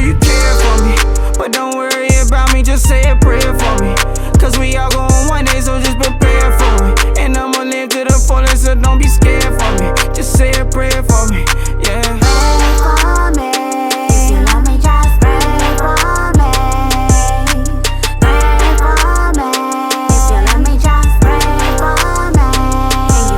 you care for me, but don't worry about me, just say a prayer for me. Cause we all going one day, so just prepare for me. And I'ma live to the fullest, so don't be scared for me. Just say a prayer for me, yeah. Pray for me. If you love me, just pray for me. Pray for me. If you love me, just pray for me.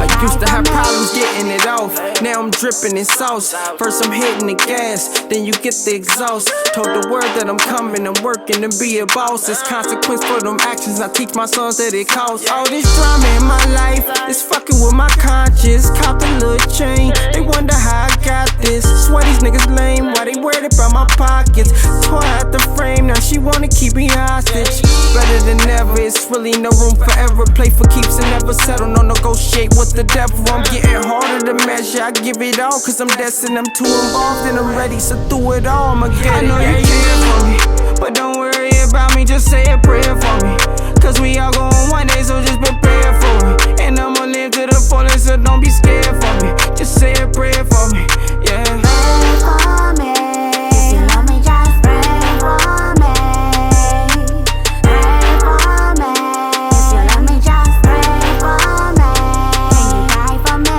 I used to have problems getting it off. Now I'm dripping in sauce. First I'm hitting the gas, then you get the exhaust. Told the world that I'm coming, I'm working to be a boss. It's consequence for them actions. I teach my sons that it costs. All this drama in my life is fucking with my conscience. Caught the little chain, they wonder how I got this. Swear these niggas lame, why they worried about my pockets? Tore out the frame, now she wanna keep me hostage. Better than ever, it's really no room for error. Play for keeps and never settle, no negotiate with the devil. I'm getting harder to measure, I give it all, cause I'm destined, I'm too involved and I'm ready, so through it all, I'ma get it. I know you care for me, but don't worry about me, just say a prayer for me. Cause we all going one day, so just prepare for me. And I'ma live to the fullest, so don't be scared for me. Just say a prayer for me, yeah. Pray for me. If you love me, just pray for me. Pray for me. If you love me, just pray for me. Can you pray for me?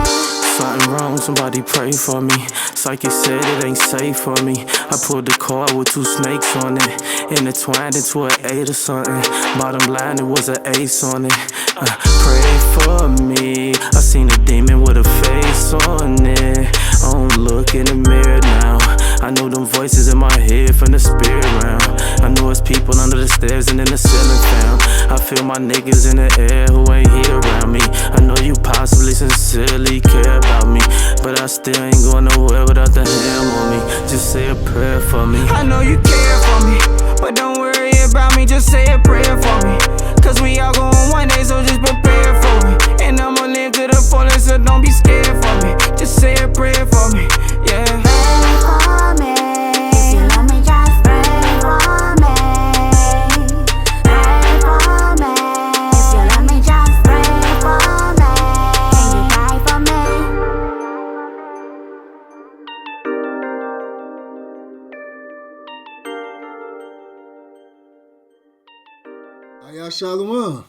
Something wrong, somebody pray for me. Psychic said it ain't safe for me. I pulled the car with 2 snakes on it, intertwined into an 8 or something. Bottom line, it was an ace on it. Pray for me. I seen a demon with a face on it. I don't look in the mirror now. I know them voices in my head from the spirit realm. I know it's people under the stairs and in the ceiling found. I feel my niggas in the air who ain't here around me. I know you possibly sincerely care about me, but I still ain't going nowhere without the ham on me. Just say a prayer for me. I know you care for me, but don't worry about me, just say a prayer for me. Cause we all going one day, so just prepare for me. And I'ma live to the fullest, so don't be scared for me. Just say a prayer for me, yeah. Pray for me. If you love me, just pray for me. Pray for me. If you love me, just pray for me. Can you pray for me? Y'all shalom.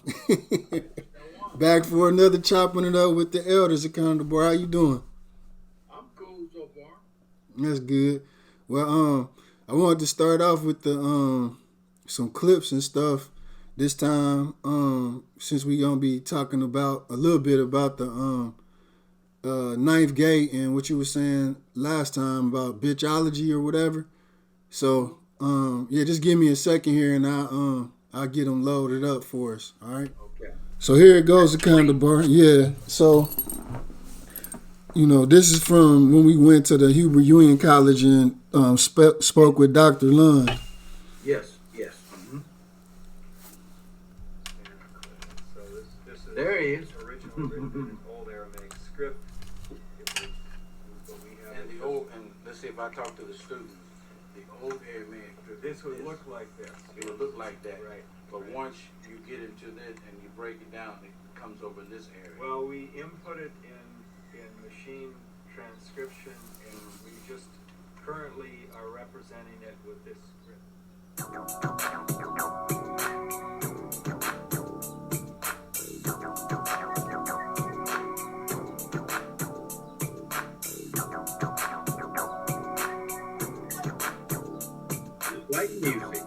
Back for another chopping it up with the elders at Dabar. How you doing? I'm cool so far. That's good. Well, I wanted to start off with the some clips and stuff this time. Since we gonna be talking about a little bit about the ninth gate and what you were saying last time about bitchology or whatever. So yeah, just give me a second here and I'll get them loaded up for us. All right. Okay. So here it goes, the Dabar. Yeah. So, you know, this is from when we went to the Hebrew Union College and spoke with Dr. Lund. Yes. Mm-hmm. So this is There he is. original written in Old Aramaic script. But we have And the old, and let's see if I talk to the students. The old Aramaic. this would look like this. It would look like that. Right. But right. once you get into this and you break it down, it comes over in this area. Well, we input it in machine transcription, and we just currently are representing it with this script. Like music.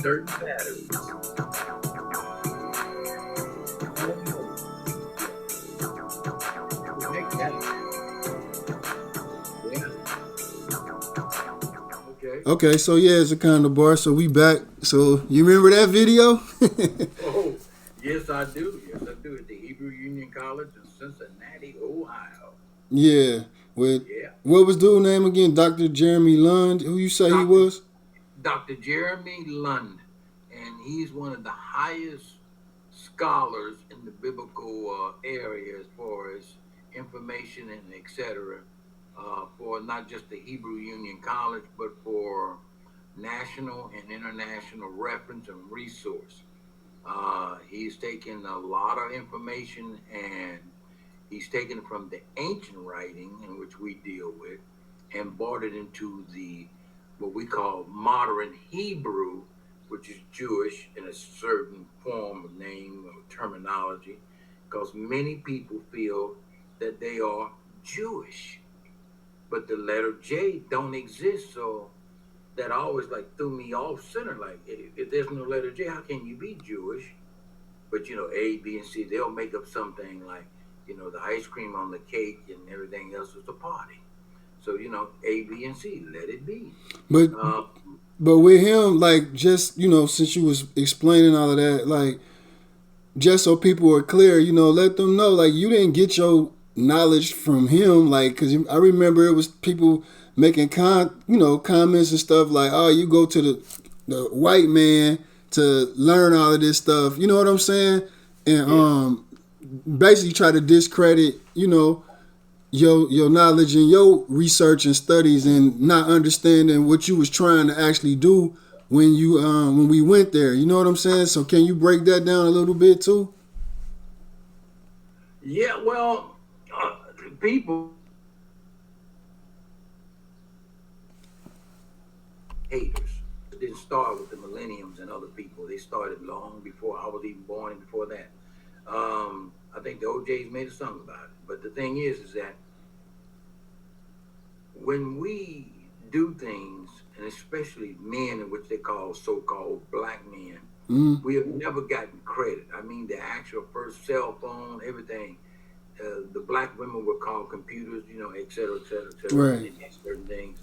Certain patterns. Make that. Yeah. Okay. Okay, so yeah, it's a Dabar. So we back. So you remember that video? Oh, yes, I do. Yes, I do. At the Hebrew Union College in Cincinnati, Ohio. Yeah. With Yeah. what was dude's name again? Dr. Jeremy Lund. Who you say he was? Dr. Jeremy Lund, and he's one of the highest scholars in the biblical area as far as information and etc. For not just the Hebrew Union College, but for national and international reference and resource. He's taken a lot of information and he's taken it from the ancient writing in which we deal with, and brought it into the what we call modern Hebrew, which is Jewish in a certain form of name or terminology, because many people feel that they are Jewish, but the letter J don't exist. So that always like threw me off center. Like if there's no letter J, how can you be Jewish? But A, B, and C, they'll make up something like the ice cream on the cake and everything else is a party. So A, B, and C, let it be. But but with him, like, just since you was explaining all of that, like, just so people are clear, let them know, like, you didn't get your knowledge from him, like, because I remember it was people making comments and stuff like, oh, you go to the white man to learn all of this stuff, you know what I'm saying? And basically try to discredit, your knowledge and your research and studies, and not understanding what you was trying to actually do when we went there. You know what I'm saying? So can you break that down a little bit too? Yeah, well, people haters. It didn't start with the millenniums and other people. They started long before I was even born and before that. I think the OJs made a song about it. But the thing is that when we do things, and especially men, in which they call so-called black men, we have never gotten credit. I mean, the actual first cell phone, everything. The black women were called computers, et cetera, et cetera, et cetera. Right. And certain things.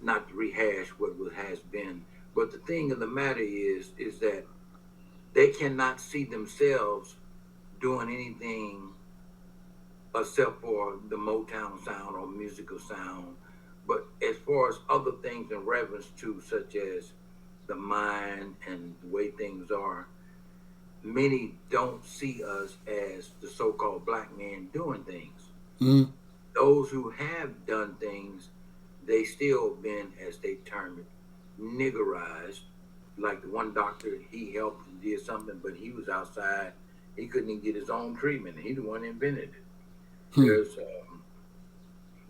Not to rehash what has been, but the thing of the matter is that they cannot see themselves doing anything except for the Motown sound or musical sound. But as far as other things in reference to, such as the mind and the way things are, many don't see us as the so-called black man doing things. Those who have done things, they still been, as they term it, niggerized. Like the one doctor, he helped and did something, but he was outside. He couldn't even get his own treatment. He the one that invented it.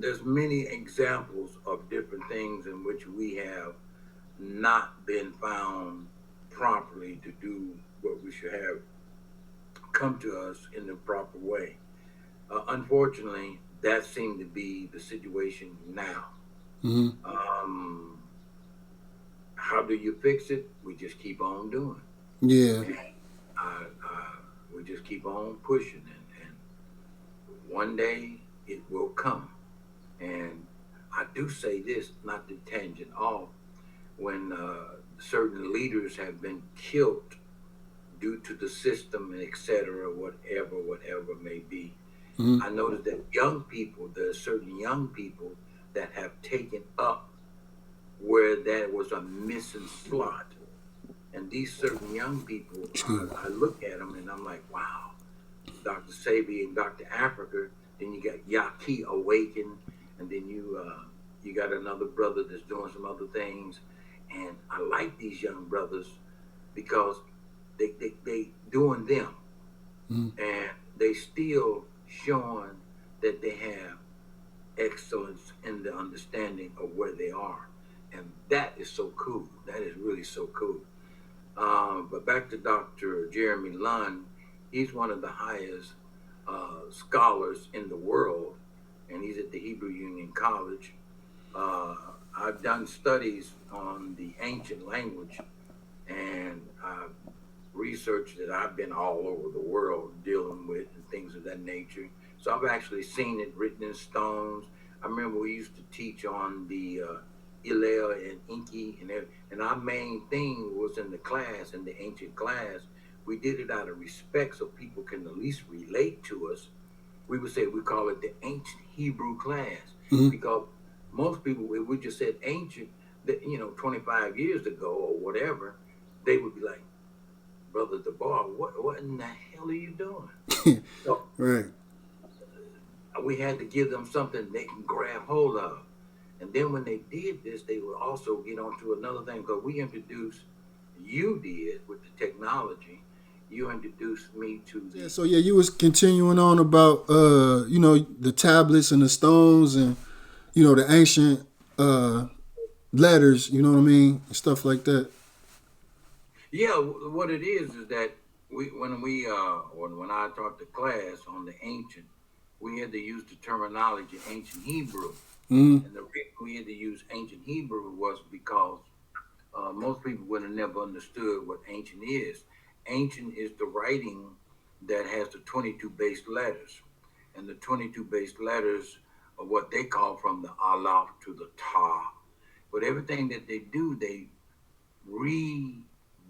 There's many examples of different things in which we have not been found properly to do what we should have come to us in the proper way. Unfortunately, that seemed to be the situation now. How do you fix it? We just keep on doing. Yeah. And, we just keep on pushing, and one day it will come. And I do say this, not to tangent off, when certain leaders have been killed due to the system, etc., whatever may be. I noticed that there are certain young people that have taken up where there was a missing slot. And these certain young people, I look at them and I'm like, wow, Dr. Sabi and Dr. Africa, then you got Yaki Awaken, and then you got another brother that's doing some other things. And I like these young brothers because they doing them. And they still showing that they have excellence in the understanding of where they are. And that is so cool. That is really so cool. But back to Dr. Jeremy Lund, he's one of the highest scholars in the world, and he's at the Hebrew Union College. I've done studies on the ancient language, and I've researched that. I've been all over the world dealing with and things of that nature. So I've actually seen it written in stones. I remember we used to teach on the Hillel and Enki, and our main thing was in the class, in the ancient class. We did it out of respect so people can at least relate to us. We would say, we call it the ancient Hebrew class, because most people, if we just said ancient, 25 years ago or whatever, they would be like, Brother Dabar, what in the hell are you doing? So, right. We had to give them something they can grab hold of. And then when they did this, they would also get onto another thing, because you did with the technology, you introduced me to the... Yeah, so you was continuing on about, the tablets and the stones and the ancient letters, you know what I mean, and stuff like that. Yeah, what it is that when I taught the class on the ancient, we had to use the terminology ancient Hebrew, Mm-hmm. and the reason we had to use ancient Hebrew was because most people would have never understood what ancient is. Ancient is the writing that has the 22 base letters, and the 22 base letters are what they call from the Aleph to the Ta. But everything that they do, they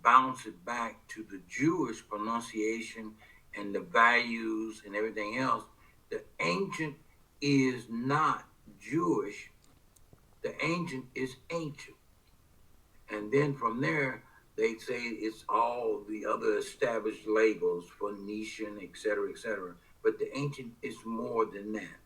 bounce it back to the Jewish pronunciation and the values and everything else. The ancient is not Jewish. The ancient is ancient. And then from there, they say it's all the other established labels, Phoenician, et cetera, et cetera. But the ancient is more than that.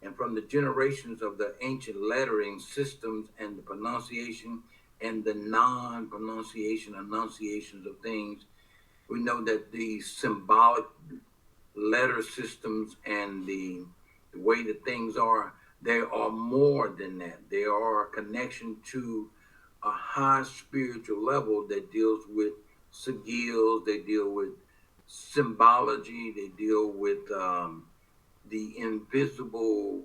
And from the generations of the ancient lettering systems and the pronunciation and the non-pronunciation enunciations of things, we know that the symbolic letter systems and the way that things are, they are more than that. They are a connection to a high spiritual level that deals with sigils, they deal with symbology, they deal with the invisible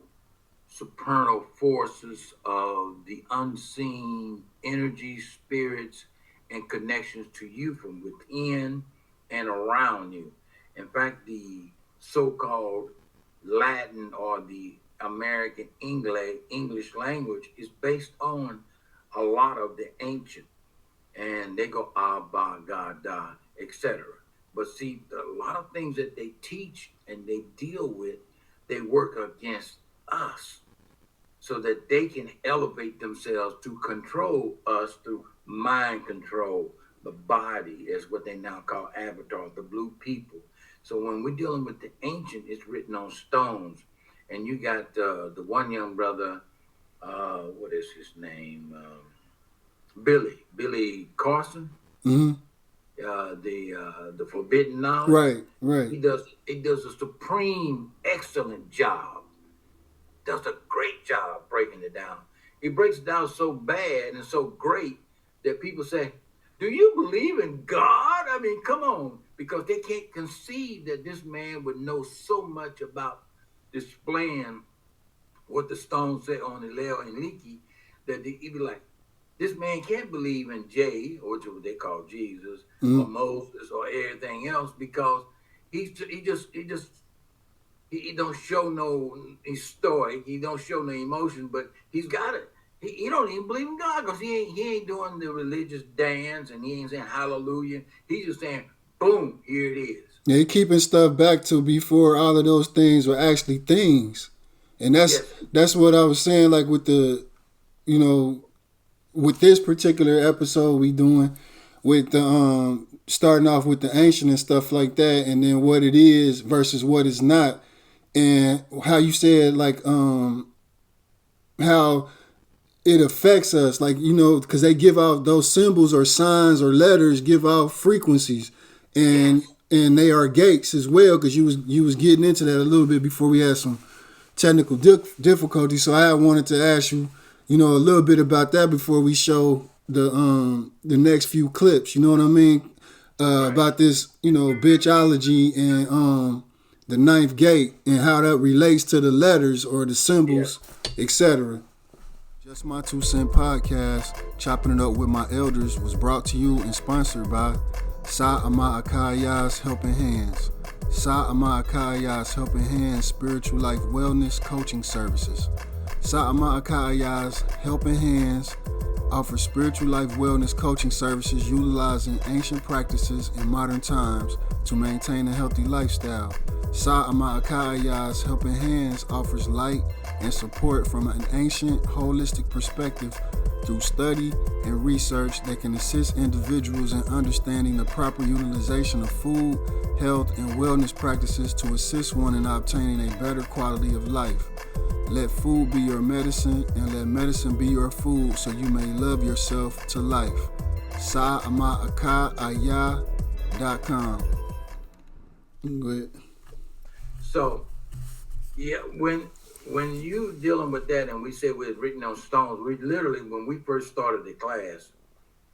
supernal forces of the unseen energy, spirits, and connections to you from within and around you. In fact, the so-called Latin or the American English language is based on a lot of the ancient, and they go Abba, Gada, etc. But see, a lot of things that they teach and they deal with, they work against us so that they can elevate themselves to control us through mind control. The body is what they now call avatar, the blue people. So when we're dealing with the ancient, it's written on stones. And you got the one young brother, what is his name? Billy Carson. Mm-hmm. The forbidden knowledge. Right. He does a supreme excellent job. Does a great job breaking it down. He breaks it down so bad and so great that people say, "Do you believe in God?" I mean, come on, because they can't conceive that this man would know so much about displaying what the stones say on the Leo and Leaky that he'd be like, this man can't believe in Jay, or what they call Jesus, or Moses, or everything else, because he don't show no, he's stoic, he don't show no emotion, but he's got it. He don't even believe in God because he ain't doing the religious dance and he ain't saying hallelujah. He's just saying, boom, here it is. Yeah, he keeping stuff back to before all of those things were actually things. And that's what I was saying, like with the, with this particular episode we doing with the starting off with the ancient and stuff like that, and then what it is versus what it's not, and how you said like how it affects us, like because they give out those symbols or signs or letters, give out frequencies, and they are gates as well. Because you was getting into that a little bit before we had some technical difficulties, so I wanted to ask you, a little bit about that before we show the next few clips. You know what I mean? Right. About this, bitchology and the ninth gate and how that relates to the letters or the symbols, etc. Just My 2 Cent podcast, Chopping It Up with My Elders, was brought to you and sponsored by Sa'ama Akaya's Helping Hands. Sa'ama Akaya's Helping Hands Spiritual Life Wellness Coaching Services. Sa'ama Akaya's Helping Hands offers spiritual life wellness coaching services utilizing ancient practices in modern times to maintain a healthy lifestyle. Sa'ama Akaya's Helping Hands offers light and support from an ancient, holistic perspective through study and research that can assist individuals in understanding the proper utilization of food, health, and wellness practices to assist one in obtaining a better quality of life. Let food be your medicine and let medicine be your food so you may love yourself to life. Sa'amaakaya.com. Go ahead. So, yeah, when when you dealing with that, and we said we're written on stones, we literally, when we first started the class,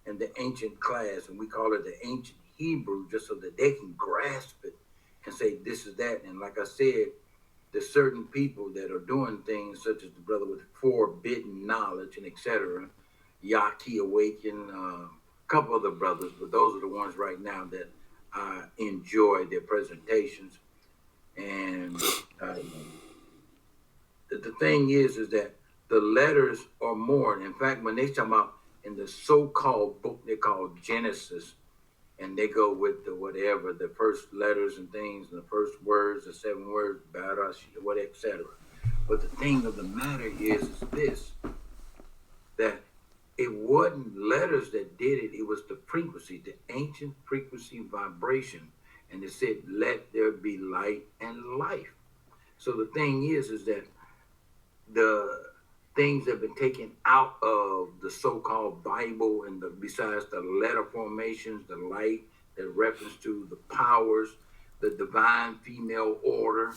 in the ancient class, and we call it the ancient Hebrew, just so that they can grasp it and say this is that. And like I said, there's certain people that are doing things such as the brother with forbidden knowledge and etc. Yaki Awaken, a couple other brothers, but those are the ones right now that I enjoy their presentations. And the thing is that the letters are more. In fact, when they talk about in the so-called book they call Genesis, and they go with the whatever, the first letters and things, and the first words, the 7 words, badass, what, etc. But the thing of the matter is this, that it wasn't letters that did it, it was the frequency, the ancient frequency vibration. And it said, let there be light and life. So the thing is that the things that have been taken out of the so-called Bible, and besides the letter formations, the light, that reference to the powers, the divine female order,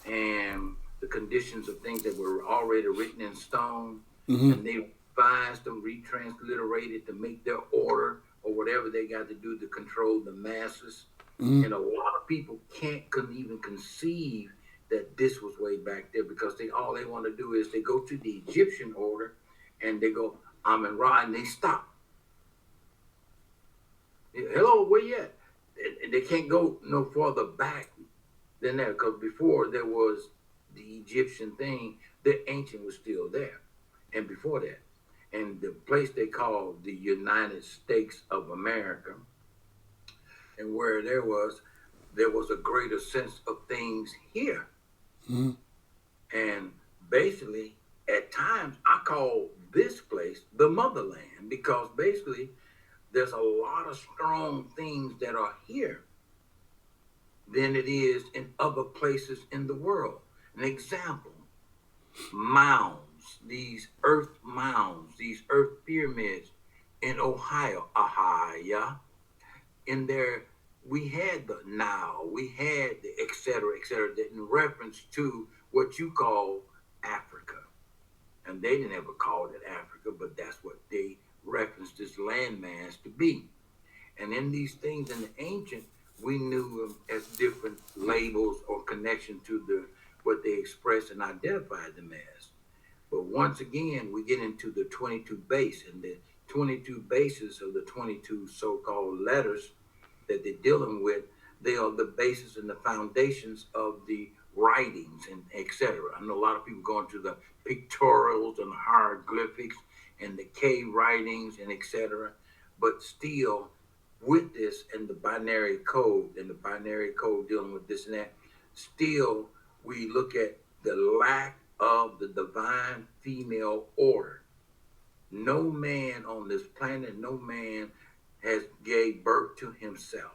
and the conditions of things that were already written in stone, and they revised them, retransliterated to make their order or whatever they got to do to control the masses. And a lot of people couldn't even conceive that this was way back there, because all they want to do is they go to the Egyptian order and they go Amen Ra, and they stop. Hello, where you at? And they can't go no further back than that, because before there was the Egyptian thing, the ancient was still there, and before that, and the place they called the United States of America, and where there was a greater sense of things here. And basically, at times, I call this place the motherland, because basically there's a lot of strong things that are here than it is in other places in the world. An example, mounds, these earth mounds, these earth pyramids in Ohio, Ahaya. In there, we had the Nile, we had the et cetera, that in reference to what you call Africa. And they didn't ever call it Africa, but that's what they referenced this landmass to be. And in these things in the ancient, we knew them as different labels or connection to what they expressed and identified them as. But once again, we get into the 22 base, and the 22 bases of the 22 so-called letters that they're dealing with. They are the basis and the foundations of the writings and etc. I know a lot of people going to the pictorials and the hieroglyphics and the cave writings and etc. But still, with this and the binary code dealing with this and that, still we look at the lack of the divine female order. No man on this planet, no man has gave birth to himself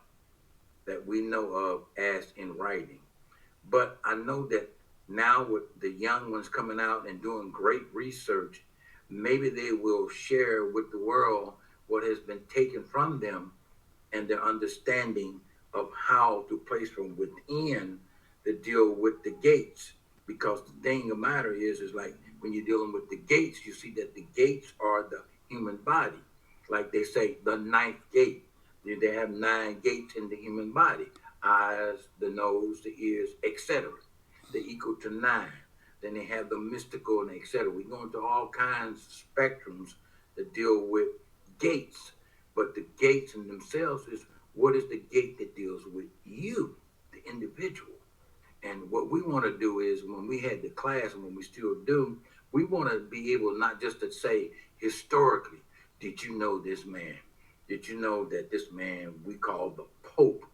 that we know of as in writing. But I know that now with the young ones coming out and doing great research, maybe they will share with the world what has been taken from them and their understanding of how to place from within to deal with the gates. Because the thing of the matter is like when you're dealing with the gates, you see that the gates are the human body. Like they say, the 9th gate. They have 9 gates in the human body: eyes, the nose, the ears, etc. They equal to 9. Then they have the mystical and etc. We go into all kinds of spectrums that deal with gates. But the gates in themselves is, what is the gate that deals with you, the individual? And what we want to do is, when we had the class and when we still do, we want to be able not just to say historically, did you know this man? Did you know that this man we call the Pope?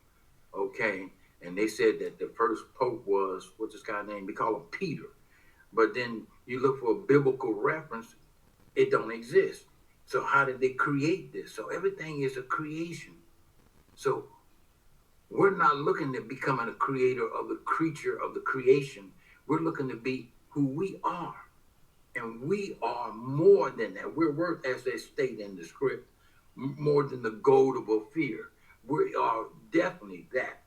Okay. And they said that the first Pope was, what's this guy's name? We call him Peter. But then you look for a biblical reference, it don't exist. So how did they create this? So everything is a creation. So we're not looking to becoming a creator of the creature of the creation. We're looking to be who we are. And we are more than that. We're worth, as they state in the script, more than the gold of Ophir. We are definitely that.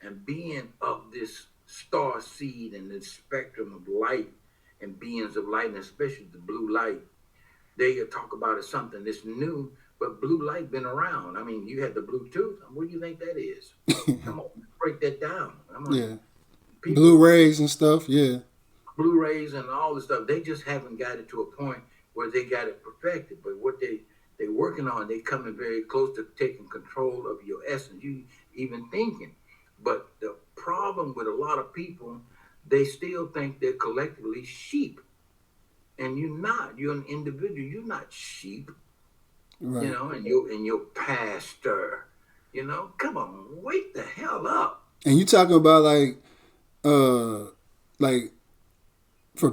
And being of this star seed and this spectrum of light beings of light, and especially the blue light, they talk about it something that's new, but blue light been around. I mean, you had the Bluetooth. What do you think that is? Come on, break that down. Yeah. People, Blu-rays and stuff. Yeah. Blu-rays and all this stuff. They just haven't got it to a point where they got it perfected. But what they working on, they coming very close to taking control of your essence. You even thinking. But the problem with a lot of people, they still think they're collectively sheep. And you're not. You're an individual. You're not sheep. Right. You know, and your pastor. You know, come on, wake the hell up. And you talking about like for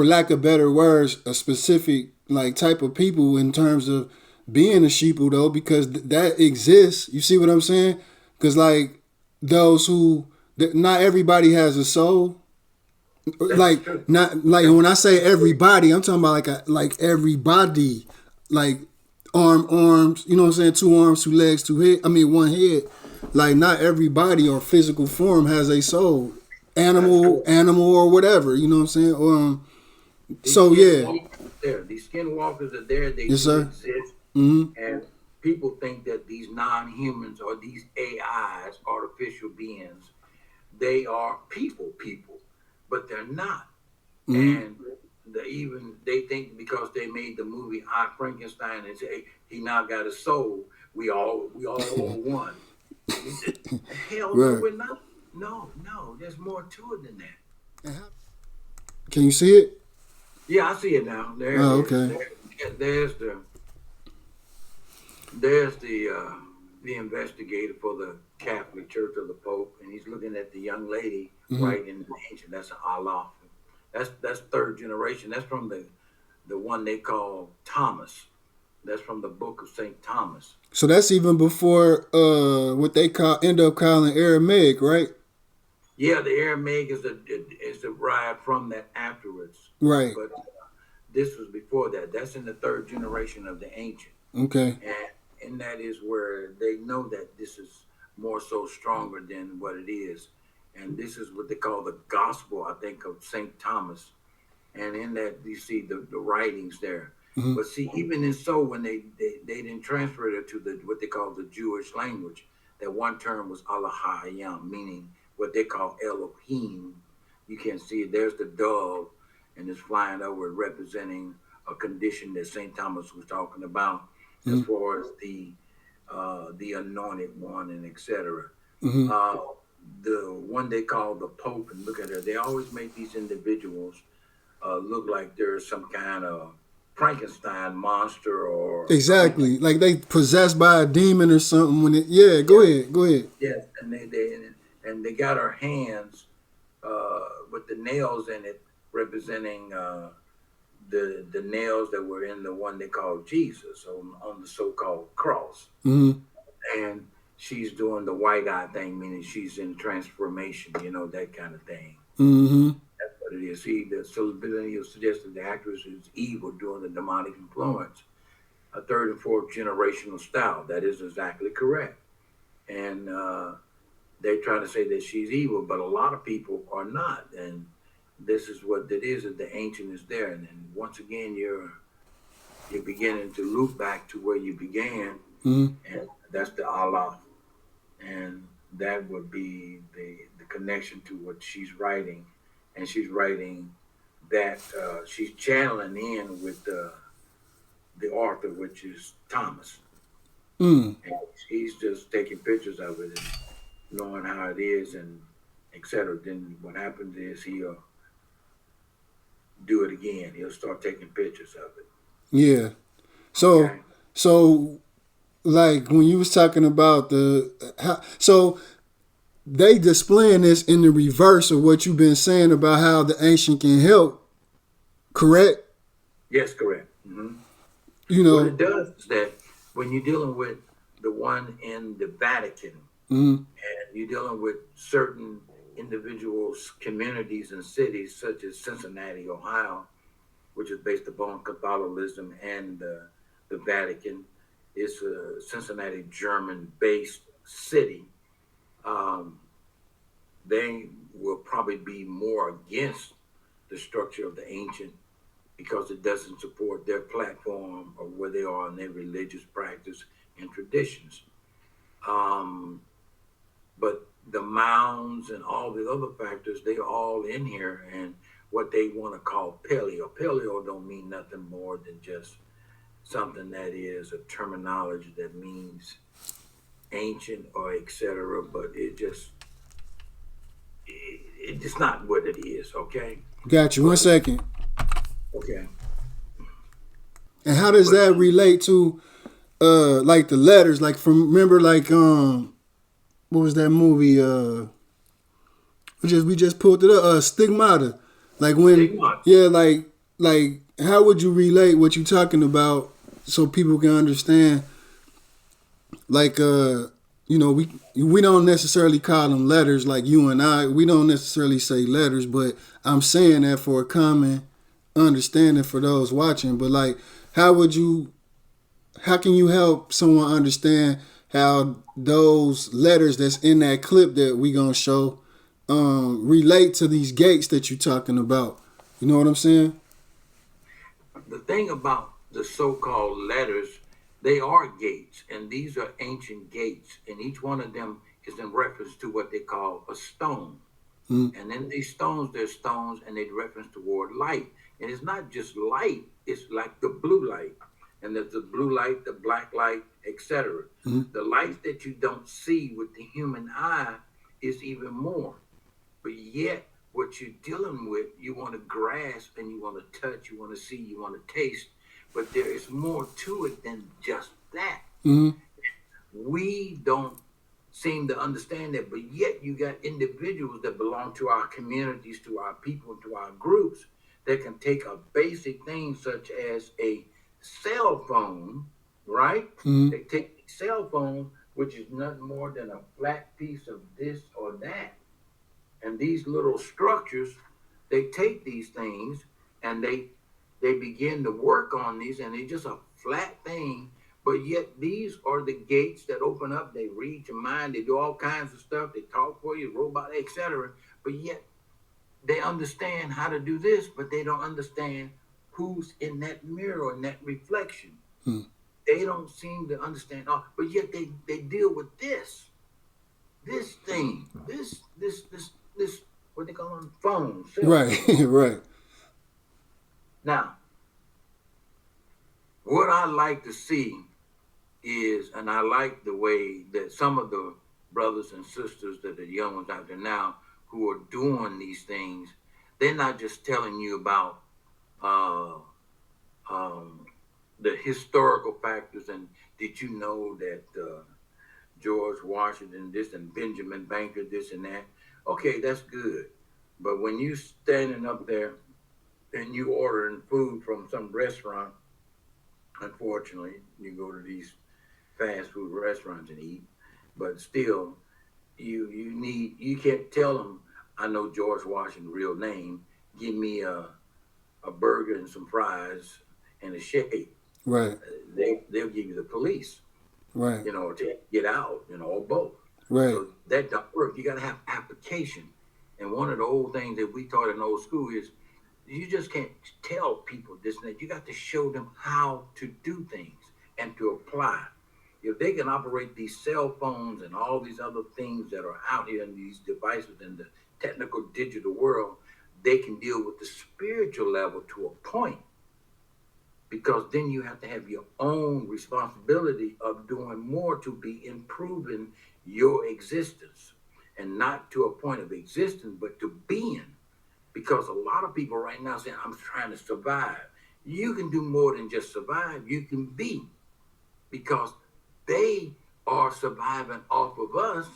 lack of better words, a specific like type of people in terms of being a sheeple though, because that exists. You see what I'm saying? Because like those who not everybody has a soul. That's like true. not like when I say everybody, I'm talking about like everybody, like arms, you know what I'm saying? 2 arms, 2 legs, 2 head. I mean 1 head. Like not everybody or physical form has a soul, animal or whatever. You know what I'm saying? So yeah, These skinwalkers are there. They yes, do sir. exist, and people think that these non-humans or these AIs, artificial beings, they are people, but they're not. And they think because they made the movie I Frankenstein and say he now got a soul, we all are one. Hell no, Right. we're not. No, there's more to it than that. Can you see it? Yeah, I see it now. There Oh, it is. okay. There's the investigator for the Catholic Church of the Pope, and he's looking at the young lady right in the ancient. That's Allah. That's 3rd generation. That's from the one they call Thomas. That's from the book of Saint Thomas. So that's even before what they end up calling Aramaic, right? Yeah, the Aramaic is derived from that afterwards. Right. But this was before that. That's in the 3rd generation of the ancient. Okay. And that is where they know that this is more so stronger than what it is. And this is what they call the gospel, I think, of St. Thomas. And in that, you see the writings there. But see, even in so, when they didn't transfer it to what they call the Jewish language, that one term was Allah-Hayam, meaning what they call Elohim. You can see it. There's the dove, and it's flying over, representing a condition that St. Thomas was talking about, as far as the anointed one and etc. The one they call the Pope, and look at her, they always make these individuals look like they're some kind of Frankenstein monster or Exactly, like they possessed by a demon or something. Go ahead. Yes, and they got her hands with the nails in it, representing the nails that were in the one they call Jesus on the so-called cross. And she's doing the white eye thing, meaning she's in transformation, that kind of thing. That's what it is. See, the Sylvania suggested the actress is evil during the demonic influence, a 3rd and 4th generational style. That is exactly correct. And they're trying to say that she's evil, but a lot of people are not. And this is what it is, that the ancient is there. And then once again, you're beginning to loop back to where you began, and that's the Allah. And that would be the connection to what she's writing. And she's writing that she's channeling in with the author, which is Thomas. And he's just taking pictures of it and knowing how it is and etc. Then what happens is he'll do it again. He'll start taking pictures of it. Yeah. So like when you was talking about so they displaying this in the reverse of what you've been saying about how the ancient can help, correct? Yes, correct. What it does is that when you're dealing with the one in the Vatican, and you're dealing with certain individuals, communities, and cities such as Cincinnati, Ohio, which is based upon Catholicism, and the Vatican is a Cincinnati German-based city. They will probably be more against the structure of the ancient because it doesn't support their platform or where they are in their religious practice and traditions. But the mounds and all the other factors, they are all in here. And what they want to call paleo. Paleo don't mean nothing more than just something that is a terminology that means ancient or etc. But it's just not what it is. Okay. Got you. 1 second. Okay. And how does that relate to like the letters? Like from remember like what was that movie? We just pulled it up. Stigmata. Like when Stigmata. yeah, like how would you relate what you're talking about so people can understand? Like you know, we don't necessarily call them letters like you and I. We don't necessarily say letters, but I'm saying that for a common understanding for those watching. But like how can you help someone understand how those letters that's in that clip that we gonna show relate to these gates that you're talking about? You know what I'm saying? The thing about the so-called letters, they are gates, and these are ancient gates, and each one of them is in reference to what they call a stone. And in these stones, there's stones, and they reference toward light. And it's not just light; it's like the blue light, and there's the blue light, the black light, etc. The light that you don't see with the human eye is even more. But yet, what you're dealing with, you want to grasp and you want to touch, you want to see, you want to taste. But there is more to it than just that. We don't seem to understand that, but yet you got individuals that belong to our communities, to our people, to our groups that can take a basic thing such as a cell phone, right? They take a cell phone, which is nothing more than a flat piece of this or that. And these little structures, they take these things and they begin to work on these, and they're just a flat thing. But yet these are the gates that open up. They read your mind. They do all kinds of stuff. They talk for you, robot, etc. But yet they understand how to do this, but they don't understand who's in that mirror and that reflection. They don't seem to understand. Oh, but yet they deal with this thing, this what they call on phone. Right, right. Now, what I like to see is, and I like the way that some of the brothers and sisters that are young ones out there now who are doing these things, they're not just telling you about the historical factors and did you know that George Washington this and Benjamin Banker this and that. Okay, that's good. But when you standing up there and you ordering food from some restaurant, unfortunately, you go to these fast food restaurants and eat, but still, you can't tell them, I know George Washington's real name, give me a burger and some fries and a shake. Right. They'll give you the police. Right. To get out, or both. Right. So that don't work. You got to have application. And one of the old things that we taught in old school is you just can't tell people this and that. You got to show them how to do things and to apply. If they can operate these cell phones and all these other things that are out here in these devices in the technical digital world, they can deal with the spiritual level to a point. Because then you have to have your own responsibility of doing more to be improving your existence. And not to a point of existence, but to being. Because a lot of people right now saying, I'm trying to survive. You can do more than just survive. You can be. Because they are surviving off of us,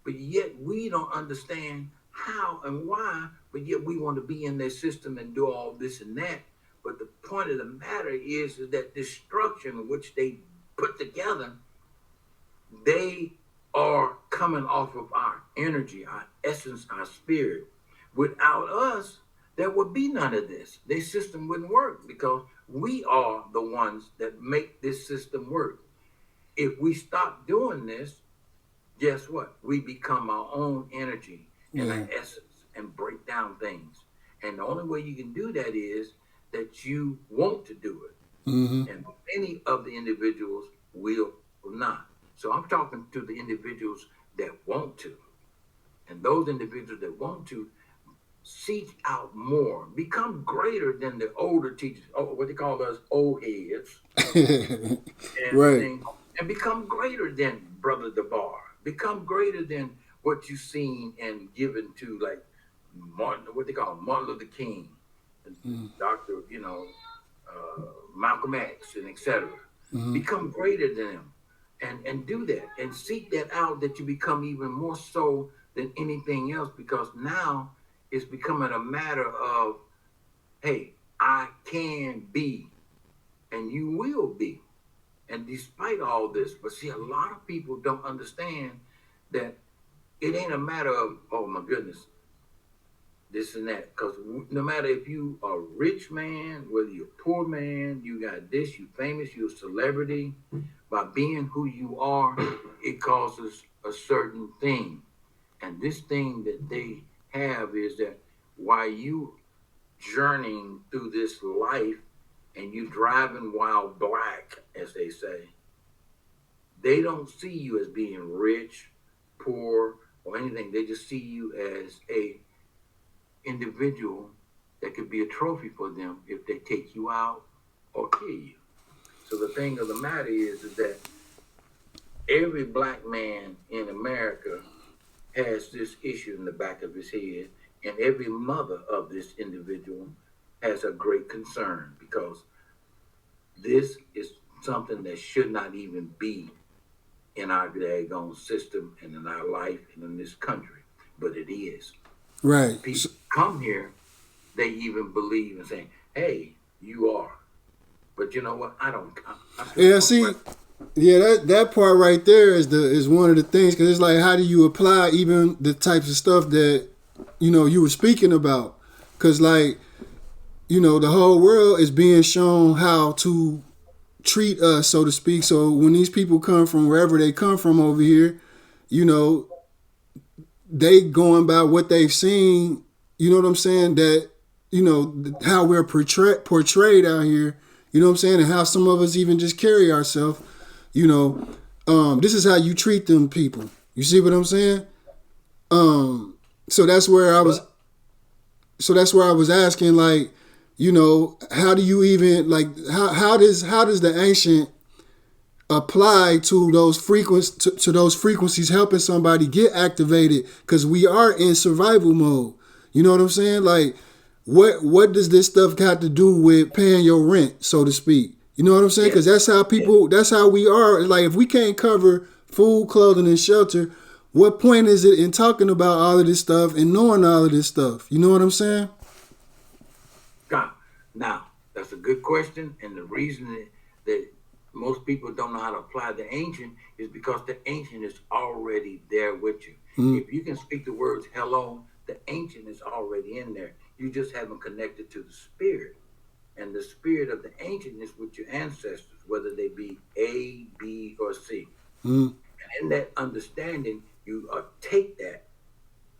but yet we don't understand how and why, but yet we want to be in their system and do all this and that. But the point of the matter is that destruction which they put together, they are coming off of our energy, our essence, our spirit. Without us, there would be none of this. Their system wouldn't work because we are the ones that make this system work. If we stop doing this, guess what? We become our own energy and our essence and break down things. And the only way you can do that is that you want to do it. Mm-hmm. And many of the individuals will not. So I'm talking to the individuals that want to. And those individuals that want to seek out more, become greater than the older teachers, what they call us old heads, Right. and become greater than Brother Dabar, become greater than what you've seen and given to like Martin, what they call Martin Luther King, Dr. Malcolm X, and etc. Mm-hmm. Become greater than them, and do that and seek that out, that you become even more so than anything else, because now it's becoming a matter of, hey, I can be, and you will be. And despite all this, but see, a lot of people don't understand that it ain't a matter of, oh my goodness, this and that. Because no matter if you are a rich man, whether you're a poor man, you got this, you famous, you're a celebrity, by being who you are, it causes a certain thing. And this thing that they have is that while you journeying through this life and you driving while black, as they say, they don't see you as being rich, poor, or anything. They just see you as a individual that could be a trophy for them if they take you out or kill you. So the thing of the matter is that every black man in America has this issue in the back of his head, and every mother of this individual has a great concern, because this is something that should not even be in our daggone system and in our life and in this country, but it is. Right. People come here, they even believe and saying, hey, you are. But you know what? I don't. Yeah, see, yeah, that part right there is one of the things, because it's like, how do you apply even the types of stuff that you were speaking about? Because like, the whole world is being shown how to treat us, so to speak. So when these people come from wherever they come from over here, they going by what they've seen. You know what I'm saying? That how we're portrayed out here. You know what I'm saying? And how some of us even just carry ourselves. This is how you treat them people. You see what I'm saying? So that's where I was. So that's where I was asking, like, how do you even, like, how does the ancient apply to those frequencies helping somebody get activated? Because we are in survival mode. You know what I'm saying? Like, what does this stuff got to do with paying your rent, so to speak? You know what I'm saying? Because that's how we are. Like, if we can't cover food, clothing, and shelter, what point is it in talking about all of this stuff and knowing all of this stuff? You know what I'm saying? Now, that's a good question. And the reason that most people don't know how to apply the ancient is because the ancient is already there with you. If you can speak the words hello, the ancient is already in there. You just haven't connected to the spirit. And the spirit of the ancient is with your ancestors, whether they be A, B, or C. And in that understanding, you take that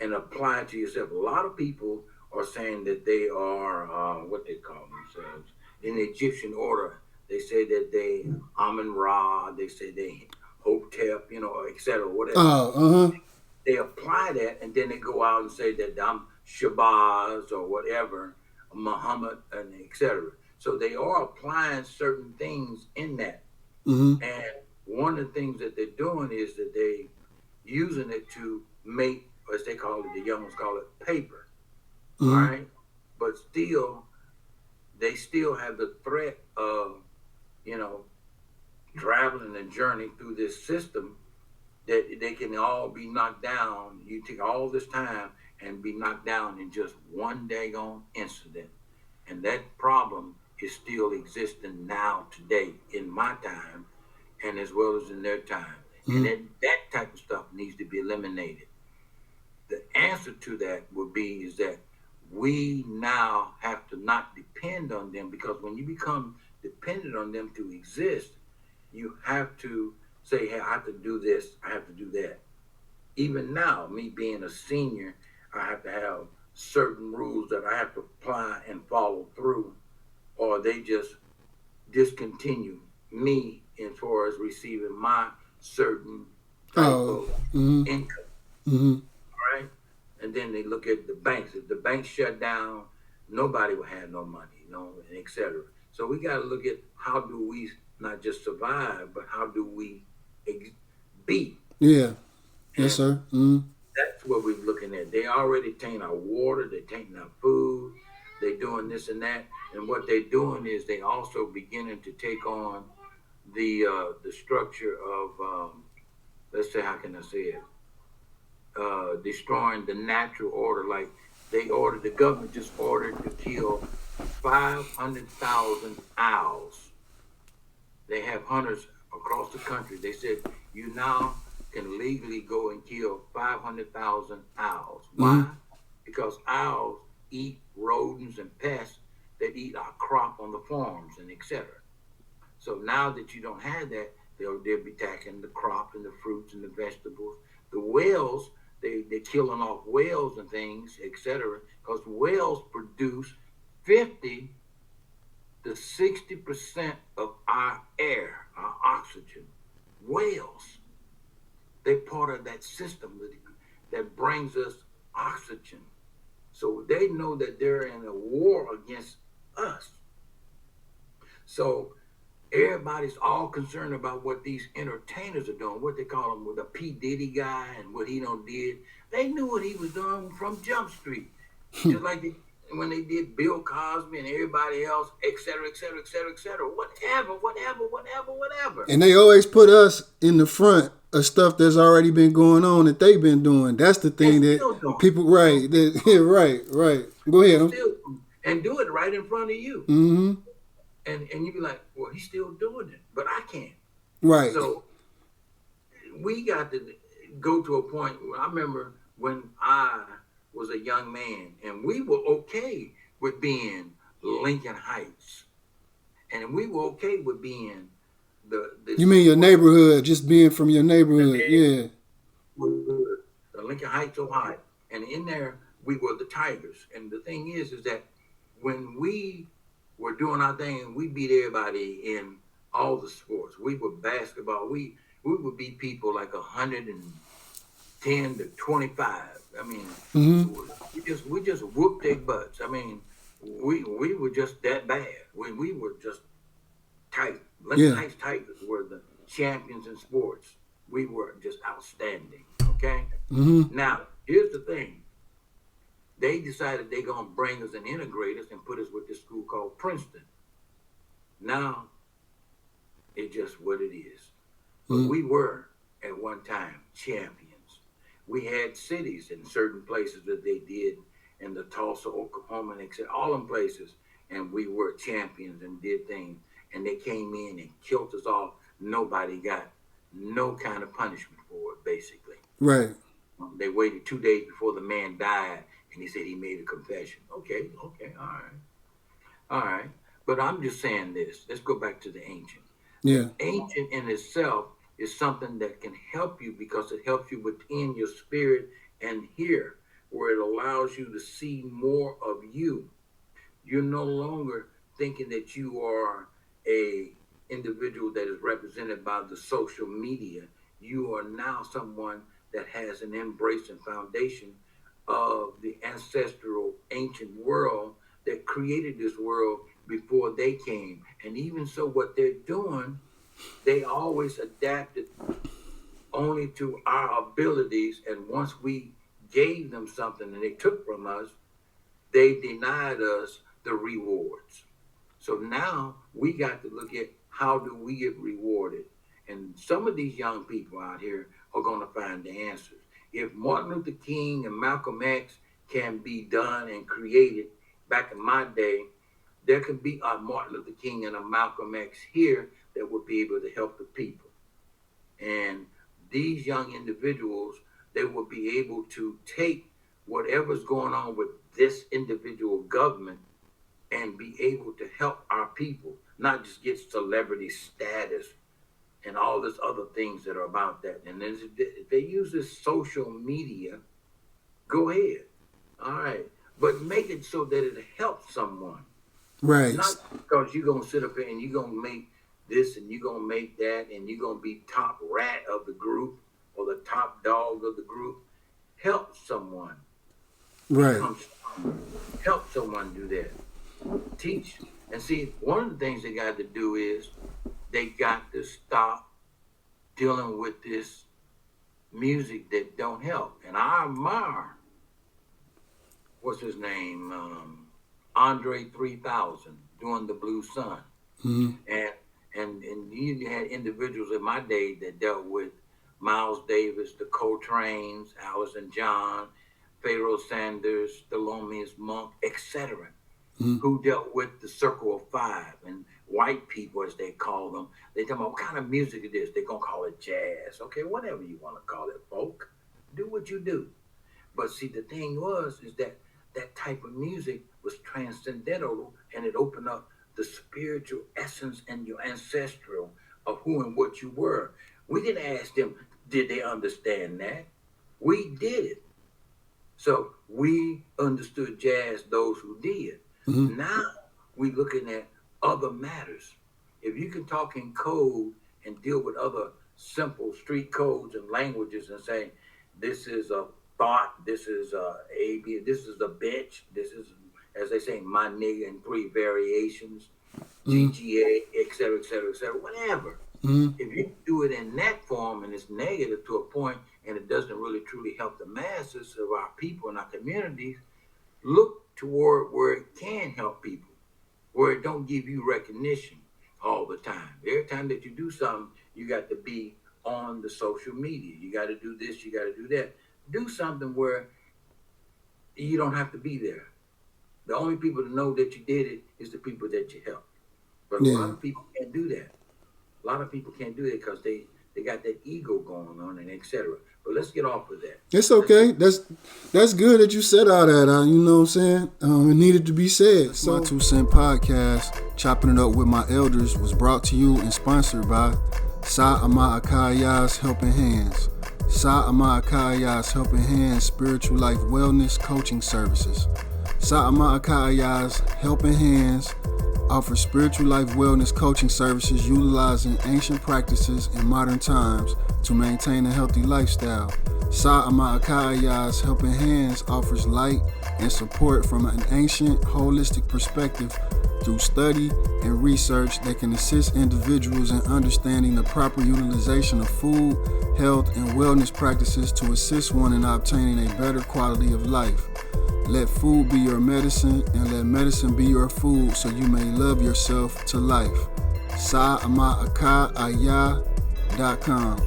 and apply it to yourself. A lot of people are saying that they are what they call themselves in the Egyptian order. They say that they Amun Ra, they say they Hotep, etc. Whatever. They apply that, and then they go out and say that I'm Shabazz or whatever, Muhammad, and etc. So they are applying certain things in that. And one of the things that they're doing is that they using it to make, as they call it, the young ones call it, paper. All right, but still, they still have the threat of, traveling and journeying through this system, that they can all be knocked down. You take all this time and be knocked down in just one daggone incident. And that problem is still existing now, today, in my time, and as well as in their time. And that type of stuff needs to be eliminated. The answer to that would be is that we now have to not depend on them, because when you become dependent on them to exist, you have to say, hey, I have to do this, I have to do that. Even now, me being a senior, I have to have certain rules that I have to apply and follow through, or they just discontinue me as far as receiving my certain type Oh. of Mm-hmm. income, Mm-hmm. right? And then they look at the banks. If the banks shut down, nobody will have no money, and et cetera. So we got to look at how do we not just survive, but how do we be? Yeah. Yes, And sir. Mm-hmm. that's what we're looking at. They already taint our water, they tainting our food, they doing this and that. And what they're doing is they also beginning to take on the structure of let's say, how can I say it? Destroying the natural order. Like the government just ordered to kill 500,000 owls. They have hunters across the country. They said you now can legally go and kill 500,000 owls. Why? Mm-hmm. Because owls eat rodents and pests that eat our crop on the farms and etc. So now that you don't have that, they'll be attacking the crop and the fruits and the vegetables. The whales, they're killing off whales and things, etc. Because whales produce 50 to 60% of our air, our oxygen. Whales, they're part of that system that brings us oxygen. So they know that they're in a war against us. So everybody's all concerned about what these entertainers are doing, what they call him, with the P. Diddy guy and what he done did. They knew what he was doing from Jump Street. Just like when they did Bill Cosby and everybody else, et cetera, et cetera, et cetera, et cetera. Whatever. And they always put us in the front of stuff that's already been going on that they've been doing. That's the thing They that still doing. people, right? That, yeah, right. Go ahead. Still, and do it right in front of you. Mm-hmm. And you be like, well, he's still doing it, but I can't. Right. So we got to go to a point where I remember when I was a young man and we were okay with being Lincoln Heights. And we were okay with being the You mean your neighborhood, just being from your neighborhood, yeah. The Lincoln Heights, Ohio. And in there, we were the Tigers. And the thing is that when we were doing our thing, we beat everybody in all the sports. We were basketball. We would beat people like 110 to 25. I mean, we just whooped their butts. I mean, we were just that bad. We were just tight. Lincoln Heights Tigers were the champions in sports. We were just outstanding. Okay. Mm-hmm. Now, here's the thing. They decided they're going to bring us and integrate us and put us with this school called Princeton. Now, it's just what it is. But we were, at one time, champions. We had cities in certain places that they did, in the Tulsa, Oklahoma, and etc., all them places, and we were champions and did things. And they came in and killed us off. Nobody got no kind of punishment for it, basically. Right. They waited 2 days before the man died, and he said he made a confession. Okay, all right. But I'm just saying this. Let's go back to the ancient. Yeah. Ancient in itself is something that can help you because it helps you within your spirit and here, where it allows you to see more of you. You're no longer thinking that you are a individual that is represented by the social media. You are now someone that has an embrace and foundation of the ancestral ancient world that created this world before they came. And even so, what they're doing, they always adapted only to our abilities. And once we gave them something and they took from us, they denied us the rewards. So now we got to look at how do we get rewarded. And some of these young people out here are going to find the answers. If Martin Luther King and Malcolm X can be done and created back in my day, there could be a Martin Luther King and a Malcolm X here that would be able to help the people. And these young individuals, they will be able to take whatever's going on with this individual government and be able to help our people, not just get celebrity status and all this other things that are about that. And then if they use this social media, go ahead. All right. but make it so that it helps someone. Right. Not because you're going to sit up here and you're going to make this and you're going to make that and you're going to be top rat of the group or the top dog of the group. Help someone. Right. Help someone do that. Teach. And see, one of the things they got to do is they got to stop dealing with this music that don't help. And I admire, what's his name? Andre 3000 doing the Blue Sun. Mm-hmm. And you had individuals in my day that dealt with Miles Davis, the Coltrane's, Allison John, Pharaoh Sanders, Thelonious Monk, etc., who dealt with the Circle of Five and white people, as they call them. They tell me, what kind of music it is? They're going to call it jazz. Okay, whatever you want to call it, folk. Do what you do. But see, the thing is that that type of music was transcendental, and it opened up the spiritual essence and your ancestral of who and what you were. We didn't ask them, did they understand that? We did it. So we understood jazz, those who did. Mm-hmm. Now we're looking at other matters. If you can talk in code and deal with other simple street codes and languages and say, this is a thought, this is a AB, this is a bitch, this is, as they say, my nigga in 3 variations, GGA, et cetera, whatever. Mm-hmm. If you do it in that form and it's negative to a point and it doesn't really truly help the masses of our people and our communities, look toward where it can help people, where it don't give you recognition all the time. Every time that you do something, you got to be on the social media. You got to do this, you got to do that. Do something where you don't have to be there. The only people to know that you did it is the people that you helped. But a lot of people can't do that. A lot of people can't do that because they got that ego going on and etc. But let's get off of that. It's okay. That's good that you said all that. You know what I'm saying? It needed to be said. So, my 2 Cent podcast, Chopping It Up with My Elders, was brought to you and sponsored by Sa'ama Akaya's Helping Hands. Sa'ama Akaya's Helping Hands Spiritual Life Wellness Coaching Services. Sa'ama Akaya's Helping Hands offers spiritual life wellness coaching services utilizing ancient practices in modern times to maintain a healthy lifestyle. Sa'ama Akaya's Helping Hands offers light and support from an ancient, holistic perspective through study and research that can assist individuals in understanding the proper utilization of food, health, and wellness practices to assist one in obtaining a better quality of life. Let food be your medicine and let medicine be your food so you may love yourself to life. Sa'amaAkaya.com